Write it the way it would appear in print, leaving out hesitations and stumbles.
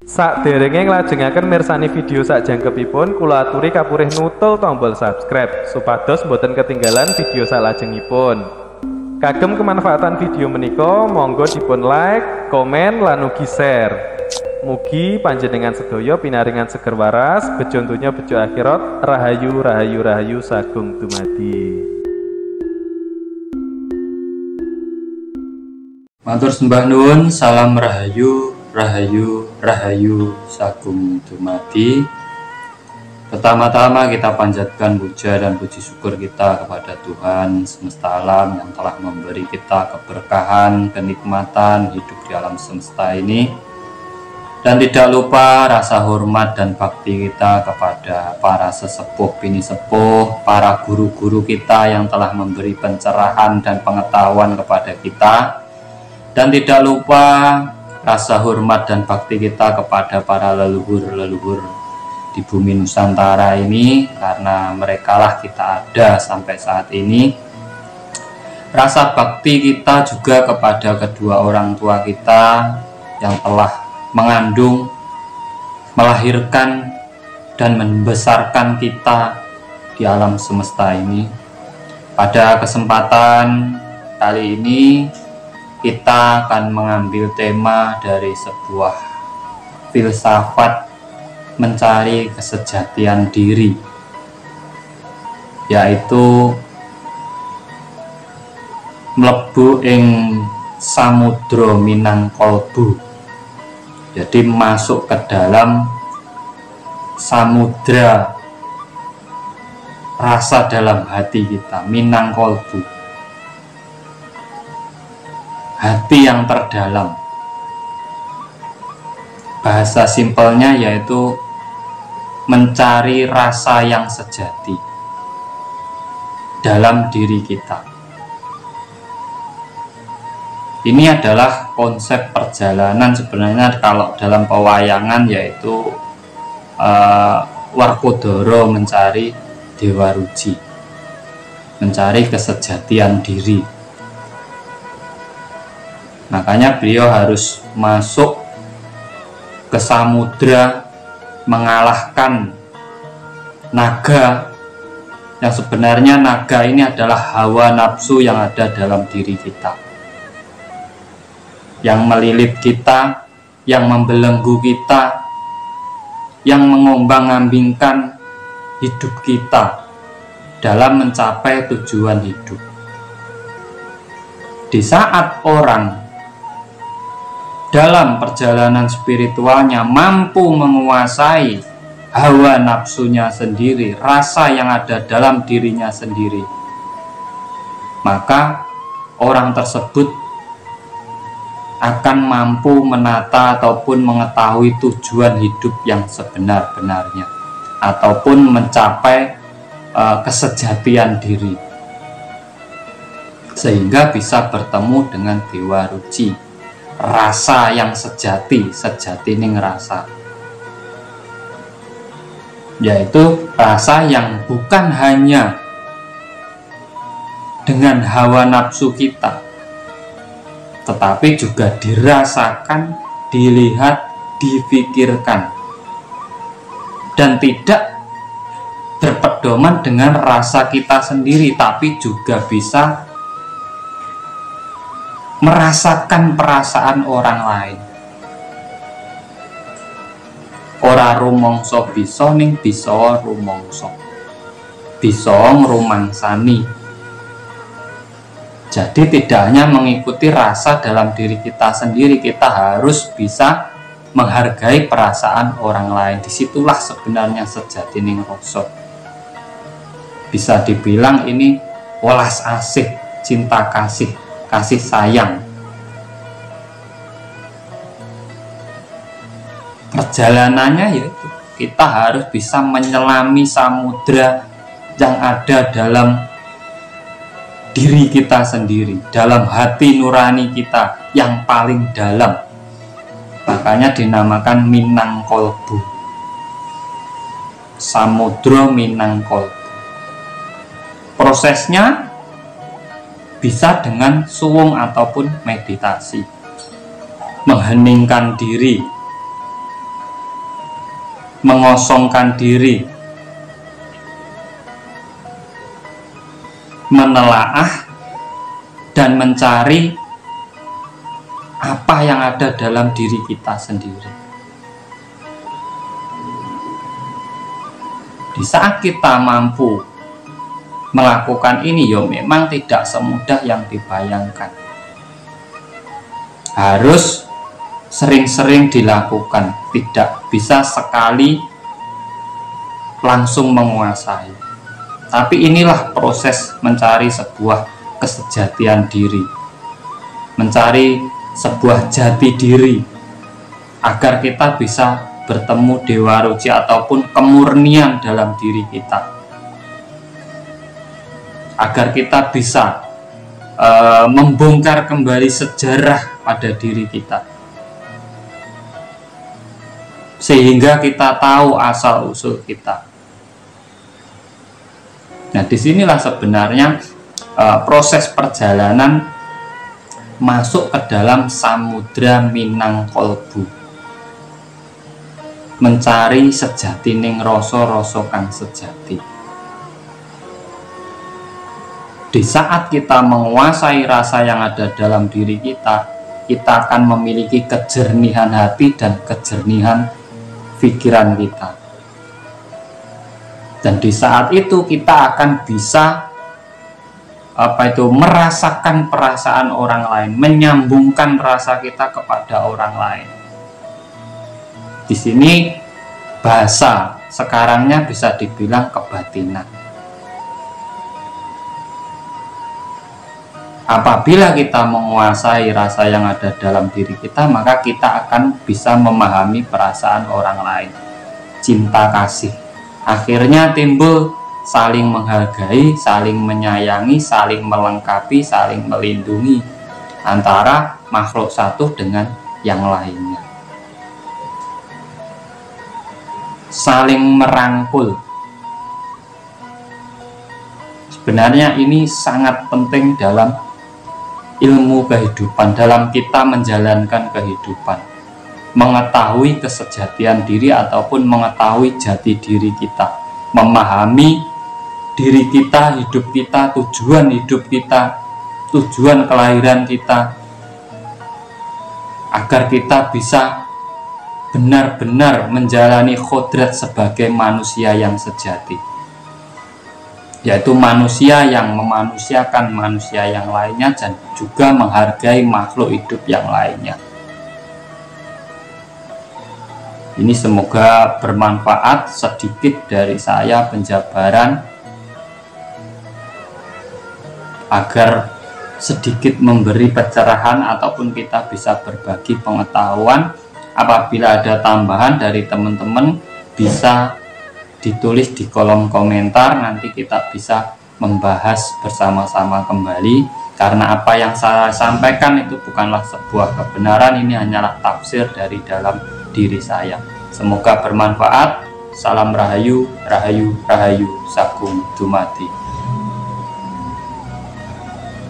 Sakderenge nglajengaken mirsani video sakjangkepipun, kula aturi kapurih nutul tombol subscribe supados boten ketinggalan video salajengipun. Kagem kemanfaatan video menika, monggo dipun like, komen, lan ugi share. Mugi panjenengan sedaya pinaringan seger waras, bejo donya bejo akhirat, rahayu rahayu rahayu sagung dumadi. Matur sembah nuwun, salam rahayu, rahayu, rahayu sagung dumadi. Pertama-tama kita panjatkan puja dan puji syukur kita kepada Tuhan semesta alam yang telah memberi kita keberkahan, kenikmatan hidup di alam semesta ini. Dan tidak lupa rasa hormat dan bakti kita kepada para sesepuh bini sepuh, para guru-guru kita yang telah memberi pencerahan dan pengetahuan kepada kita. Dan tidak lupa rasa hormat dan bakti kita kepada para leluhur-leluhur di bumi Nusantara ini, karena merekalah kita ada sampai saat ini. Rasa bakti kita juga kepada kedua orang tua kita yang telah mengandung, melahirkan, dan membesarkan kita di alam semesta ini. Pada kesempatan kali ini kita akan mengambil tema dari sebuah filsafat mencari kesejatian diri, yaitu mlebu ing samudra minang kolbu. Jadi masuk ke dalam samudra rasa dalam hati kita, minang kolbu, hati yang terdalam. Bahasa simpelnya yaitu mencari rasa yang sejati dalam diri kita. Ini adalah konsep perjalanan sebenarnya kalau dalam pewayangan, yaitu Warkodoro mencari Dewa Ruci, mencari kesejatian diri. Makanya beliau harus masuk ke samudra, mengalahkan naga, yang sebenarnya naga ini adalah hawa nafsu yang ada dalam diri kita, yang melilit kita, yang membelenggu kita, yang mengombang-ambingkan hidup kita dalam mencapai tujuan hidup. Di saat orang dalam perjalanan spiritualnya mampu menguasai hawa nafsunya sendiri, rasa yang ada dalam dirinya sendiri, maka orang tersebut akan mampu menata ataupun mengetahui tujuan hidup yang sebenar-benarnya, ataupun mencapai kesejatian diri, sehingga bisa bertemu dengan Dewa Ruci, rasa yang sejati, sejati ning rasa, yaitu rasa yang bukan hanya dengan hawa nafsu kita, tetapi juga dirasakan, dilihat, difikirkan, dan tidak berpedoman dengan rasa kita sendiri, tapi juga bisa merasakan perasaan orang lain. Ora rumangsa bisa ning bisa rumangsa, bisa ngrumangsani. Jadi tidak hanya mengikuti rasa dalam diri kita sendiri, kita harus bisa menghargai perasaan orang lain. Disitulah sebenarnya sejati ning rasa. Bisa dibilang ini welas asih, cinta kasih, kasih sayang. Perjalanannya yaitu kita harus bisa menyelami samudra yang ada dalam diri kita sendiri, dalam hati nurani kita yang paling dalam. Makanya dinamakan minang kolbu, samudra minang kolbu. Prosesnya bisa dengan suwung ataupun meditasi, mengheningkan diri, mengosongkan diri, menelaah dan mencari apa yang ada dalam diri kita sendiri. Di saat kita mampu melakukan ini, ya memang tidak semudah yang dibayangkan. Harus sering-sering dilakukan, tidak bisa sekali langsung menguasai. Tapi inilah proses mencari sebuah kesejatian diri, mencari sebuah jati diri, agar kita bisa bertemu Dewa Ruci ataupun kemurnian dalam diri kita, agar kita bisa membongkar kembali sejarah pada diri kita, sehingga kita tahu asal usul kita. Nah, disinilah sebenarnya proses perjalanan masuk ke dalam samudra Minang Kolbu, mencari sejati ning rasa-rasa kang sejati. Di saat kita menguasai rasa yang ada dalam diri kita, kita akan memiliki kejernihan hati dan kejernihan pikiran kita. Dan di saat itu kita akan bisa merasakan perasaan orang lain, menyambungkan rasa kita kepada orang lain. Di sini bahasa sekarangnya bisa dibilang kebatinan. Apabila kita menguasai rasa yang ada dalam diri kita, maka kita akan bisa memahami perasaan orang lain. Cinta kasih akhirnya timbul, saling menghargai, saling menyayangi, saling melengkapi, saling melindungi antara makhluk satu dengan yang lainnya. Saling merangkul. Sebenarnya ini sangat penting dalam ilmu kehidupan, dalam kita menjalankan kehidupan, mengetahui kesejatian diri ataupun mengetahui jati diri kita, memahami diri kita, hidup kita, tujuan hidup kita, tujuan kelahiran kita, agar kita bisa benar-benar menjalani kodrat sebagai manusia yang sejati, yaitu manusia yang memanusiakan manusia yang lainnya dan juga menghargai makhluk hidup yang lainnya. Ini semoga bermanfaat, sedikit dari saya penjabaran agar sedikit memberi pencerahan ataupun kita bisa berbagi pengetahuan. Apabila ada tambahan dari teman-teman bisa ditulis di kolom komentar, nanti kita bisa membahas bersama-sama kembali, karena apa yang saya sampaikan itu bukanlah sebuah kebenaran, ini hanyalah tafsir dari dalam diri saya. Semoga bermanfaat. Salam Rahayu, Rahayu, Rahayu, Sagung Dumadi.